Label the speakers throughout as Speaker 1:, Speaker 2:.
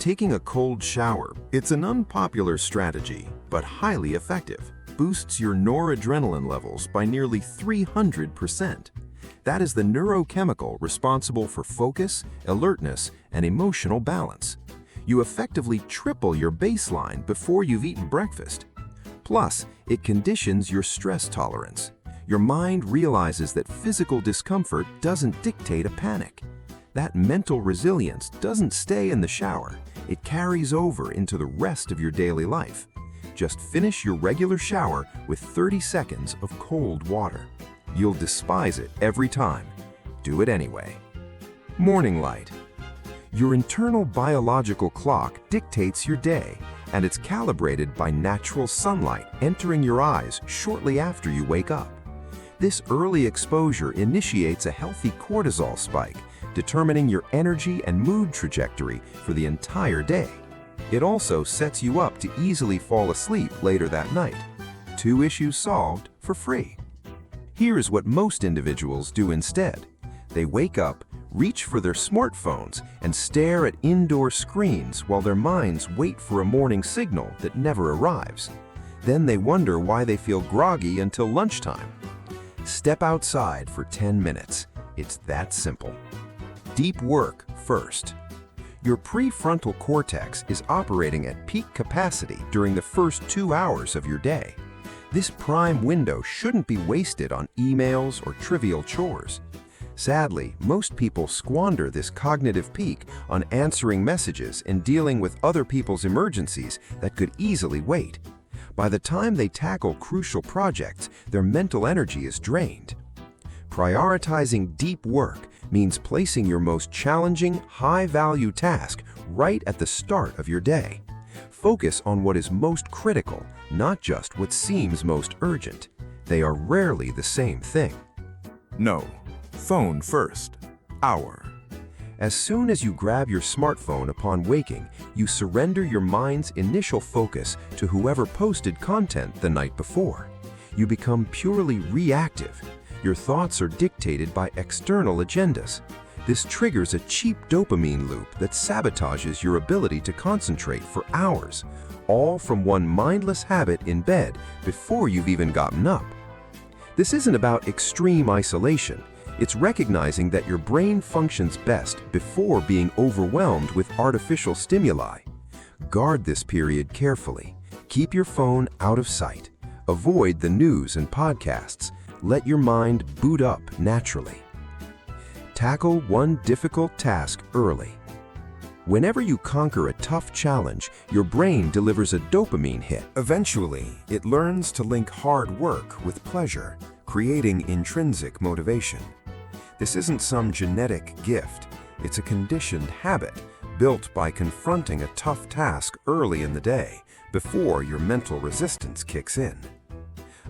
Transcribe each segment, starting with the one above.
Speaker 1: Taking a cold shower. It's an unpopular strategy, but highly effective. Boosts your noradrenaline levels by nearly 300%. That is the neurochemical responsible for focus, alertness, and emotional balance. You effectively triple your baseline before you've eaten breakfast. Plus, it conditions your stress tolerance. Your mind realizes that physical discomfort doesn't dictate a panic. That mental resilience doesn't stay in the shower. It carries over into the rest of your daily life. Just finish your regular shower with 30 seconds of cold water. You'll despise it every time. Do it anyway. Morning light. Your internal biological clock dictates your day, and it's calibrated by natural sunlight entering your eyes shortly after you wake up. This early exposure initiates a healthy cortisol spike, determining your energy and mood trajectory for the entire day. It also sets you up to easily fall asleep later that night. 2 issues solved for free. Here's what most individuals do instead. They wake up, reach for their smartphones, and stare at indoor screens while their minds wait for a morning signal that never arrives. Then they wonder why they feel groggy until lunchtime. Step outside for 10 minutes. It's that simple. Deep work first. Your prefrontal cortex is operating at peak capacity during the first 2 hours of your day. This prime window shouldn't be wasted on emails or trivial chores. Sadly, most people squander this cognitive peak on answering messages and dealing with other people's emergencies that could easily wait. By the time they tackle crucial projects, their mental energy is drained. Prioritizing deep work means placing your most challenging, high-value task right at the start of your day. Focus on what is most critical, not just what seems most urgent. They are rarely the same thing.
Speaker 2: No. Phone first. Hour.
Speaker 1: As soon as you grab your smartphone upon waking, you surrender your mind's initial focus to whoever posted content the night before. You become purely reactive. Your thoughts are dictated by external agendas. This triggers a cheap dopamine loop that sabotages your ability to concentrate for hours, all from one mindless habit in bed before you've even gotten up. This isn't about extreme isolation. It's recognizing that your brain functions best before being overwhelmed with artificial stimuli. Guard this period carefully. Keep your phone out of sight. Avoid the news and podcasts. Let your mind boot up naturally. Tackle one difficult task early. Whenever you conquer a tough challenge, your brain delivers a dopamine hit.
Speaker 2: Eventually, it learns to link hard work with pleasure, creating intrinsic motivation. This isn't some genetic gift. It's a conditioned habit built by confronting a tough task early in the day before your mental resistance kicks in.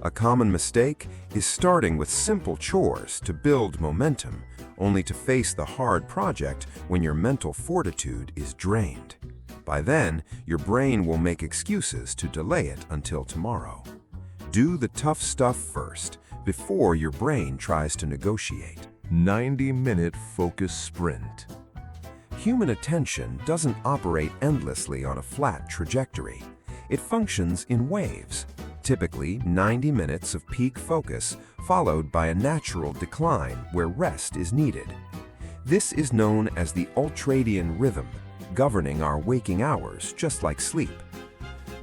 Speaker 2: A common mistake is starting with simple chores to build momentum, only to face the hard project when your mental fortitude is drained. By then, your brain will make excuses to delay it until tomorrow. Do the tough stuff first, before your brain tries to negotiate. 90-minute focus sprint.
Speaker 1: Human attention doesn't operate endlessly on a flat trajectory. It functions in waves. Typically 90 minutes of peak focus, followed by a natural decline where rest is needed. This is known as the Ultradian rhythm, governing our waking hours just like sleep.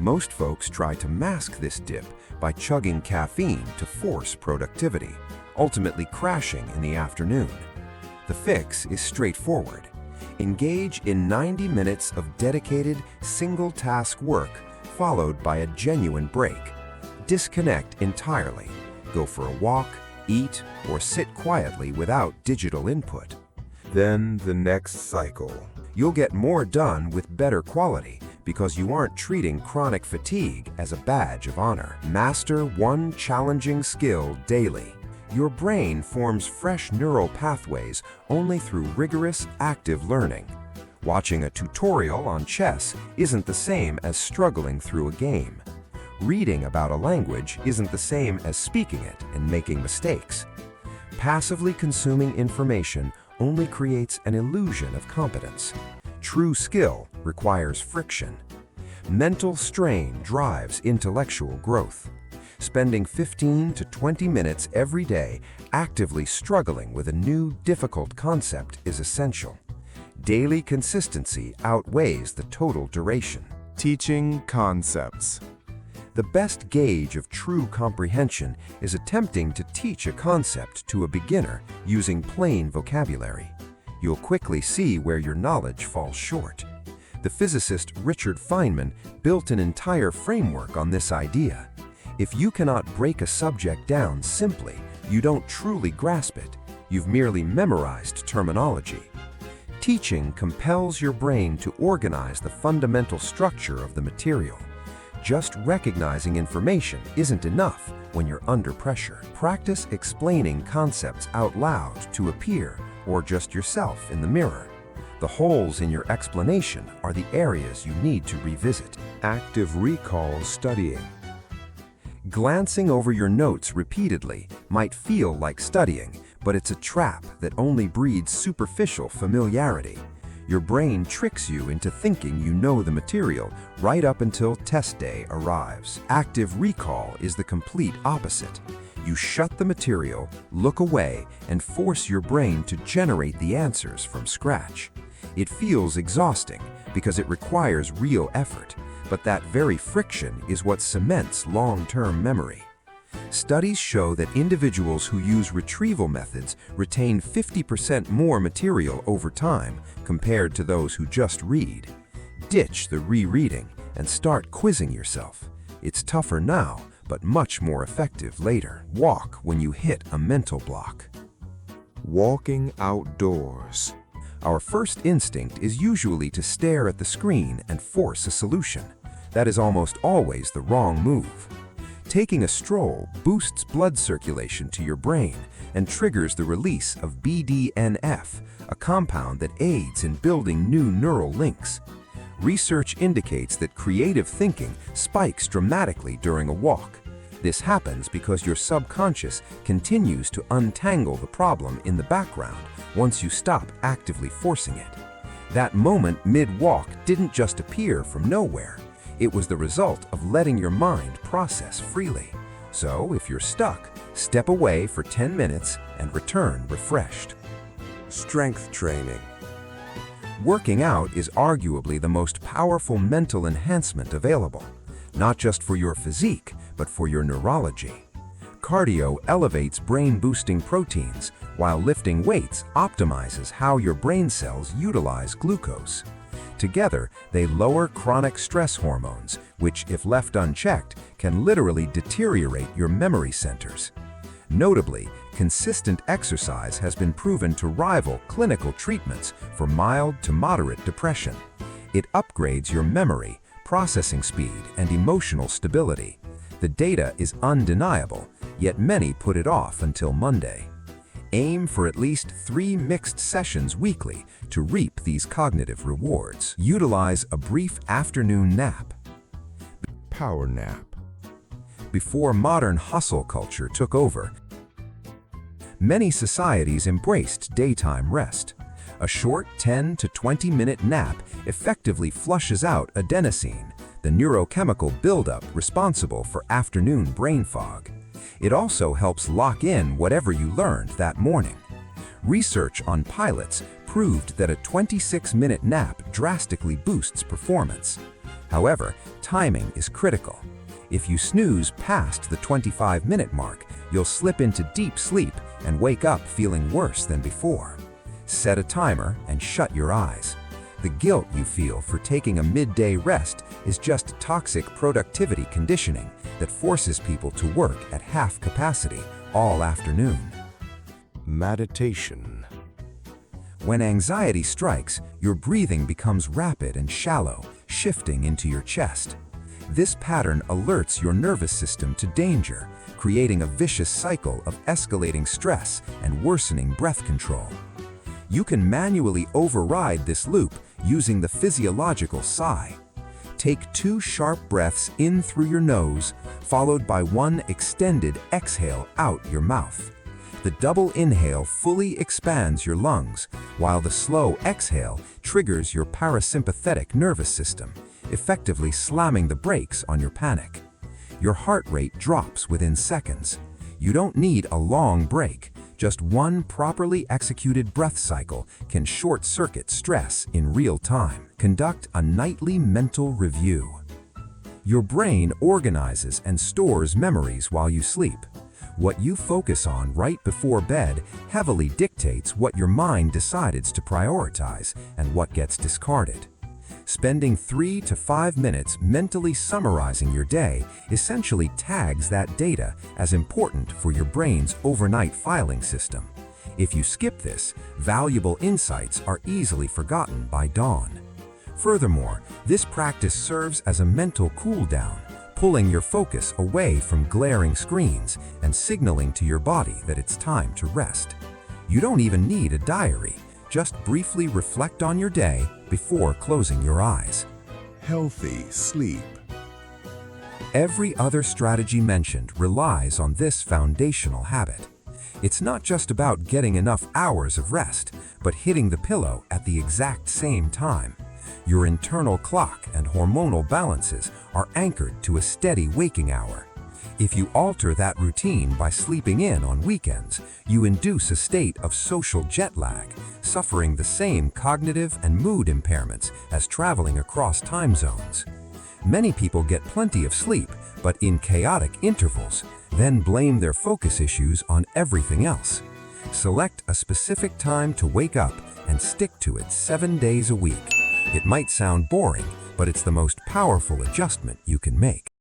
Speaker 1: Most folks try to mask this dip by chugging caffeine to force productivity, ultimately crashing in the afternoon. The fix is straightforward. Engage in 90 minutes of dedicated, single-task work, followed by a genuine break. Disconnect entirely. Go for a walk, eat, or sit quietly without digital input. Then the next cycle. You'll get more done with better quality because you aren't treating chronic fatigue as a badge of honor. Master one challenging skill daily. Your brain forms fresh neural pathways only through rigorous, active learning. Watching a tutorial on chess isn't the same as struggling through a game. Reading about a language isn't the same as speaking it and making mistakes. Passively consuming information only creates an illusion of competence. True skill
Speaker 2: requires friction. Mental strain drives intellectual growth. Spending 15 to 20 minutes every day actively struggling with a new, difficult concept is essential. Daily consistency outweighs the total duration.
Speaker 3: Teaching concepts.
Speaker 2: The best gauge of true comprehension is attempting to teach a concept to a beginner using plain vocabulary. You'll quickly see where your knowledge falls short. The physicist Richard Feynman built an entire framework on this idea. If you cannot break a subject down simply, you don't truly grasp it. You've merely memorized terminology. Teaching compels your brain to organize the fundamental structure of the material. Just recognizing information isn't enough when you're under pressure. Practice explaining concepts out loud to a peer or just yourself in the mirror. The holes in your explanation are the areas you need to revisit.
Speaker 3: Active recall studying.
Speaker 2: Glancing over your notes repeatedly might feel like studying, but it's a trap that only breeds superficial familiarity. Your brain tricks you into thinking you know the material right up until test day arrives. Active recall is the complete opposite. You shut the material, look away, and force your brain to generate the answers from scratch. It feels exhausting because it requires real effort, but that very friction is what cements long-term memory. Studies show that individuals who use retrieval methods retain 50% more material over time compared to those who just read. Ditch the rereading and start quizzing yourself. It's tougher now, but much more effective later. Walk when you hit a mental block.
Speaker 3: Walking outdoors.
Speaker 2: Our first instinct is usually to stare at the screen and force a solution. That is almost always the wrong move. Taking a stroll boosts blood circulation to your brain and triggers the release of BDNF, a compound that aids in building new neural links. Research indicates that creative thinking spikes dramatically during a walk. This happens because your subconscious continues to untangle the problem in the background once you stop actively forcing it. That moment mid-walk didn't just appear from nowhere. It was the result of letting your mind process freely. So, if you're stuck, step away for 10 minutes and return refreshed.
Speaker 3: Strength training.
Speaker 2: Working out is arguably the most powerful mental enhancement available, not just for your physique, but for your neurology. Cardio elevates brain-boosting proteins, while lifting weights optimizes how your brain cells utilize glucose. Together, they lower chronic stress hormones, which, if left unchecked, can literally deteriorate your memory centers. Notably, consistent exercise has been proven to rival clinical treatments for mild to moderate depression. It upgrades your memory, processing speed, and emotional stability. The data is undeniable, yet many put it off until Monday. Aim for at least 3 mixed sessions weekly to reap these cognitive rewards. Utilize a brief afternoon nap.
Speaker 3: Power nap.
Speaker 2: Before modern hustle culture took over, many societies embraced daytime rest. A short 10 to 20-minute nap effectively flushes out adenosine, the neurochemical buildup responsible for afternoon brain fog. It also helps lock in whatever you learned that morning. Research on pilots proved that a 26-minute nap drastically boosts performance. However, timing is critical. If you snooze past the 25-minute mark, you'll slip into deep sleep and wake up feeling worse than before. Set a timer and shut your eyes. The guilt you feel for taking a midday rest is just toxic productivity conditioning that forces people to work at half capacity all afternoon.
Speaker 3: Meditation.
Speaker 2: When anxiety strikes, your breathing becomes rapid and shallow, shifting into your chest. This pattern alerts your nervous system to danger, creating a vicious cycle of escalating stress and worsening breath control. You can manually override this loop using the physiological sigh. Take 2 sharp breaths in through your nose, followed by 1 extended exhale out your mouth. The double inhale fully expands your lungs, while the slow exhale triggers your parasympathetic nervous system, effectively slamming the brakes on your panic. Your heart rate drops within seconds. You don't need a long break. Just one properly executed breath cycle can short-circuit stress in real time. Conduct a nightly mental review. Your brain organizes and stores memories while you sleep. What you focus on right before bed heavily dictates what your mind decides to prioritize and what gets discarded. Spending 3 to 5 minutes mentally summarizing your day essentially tags that data as important for your brain's overnight filing system. If you skip this, valuable insights are easily forgotten by dawn. Furthermore, this practice serves as a mental cool-down, pulling your focus away from glaring screens and signaling to your body that it's time to rest. You don't even need a diary. Just briefly reflect on your day before closing your eyes.
Speaker 3: Healthy sleep.
Speaker 2: Every other strategy mentioned relies on this foundational habit. It's not just about getting enough hours of rest, but hitting the pillow at the exact same time. Your internal clock and hormonal balances are anchored to a steady waking hour. If you alter that routine by sleeping in on weekends, you induce a state of social jet lag, suffering the same cognitive and mood impairments as traveling across time zones. Many people get plenty of sleep, but in chaotic intervals, then blame their focus issues on everything else. Select a specific time to wake up and stick to it 7 days a week. It might sound boring, but it's the most powerful adjustment you can make.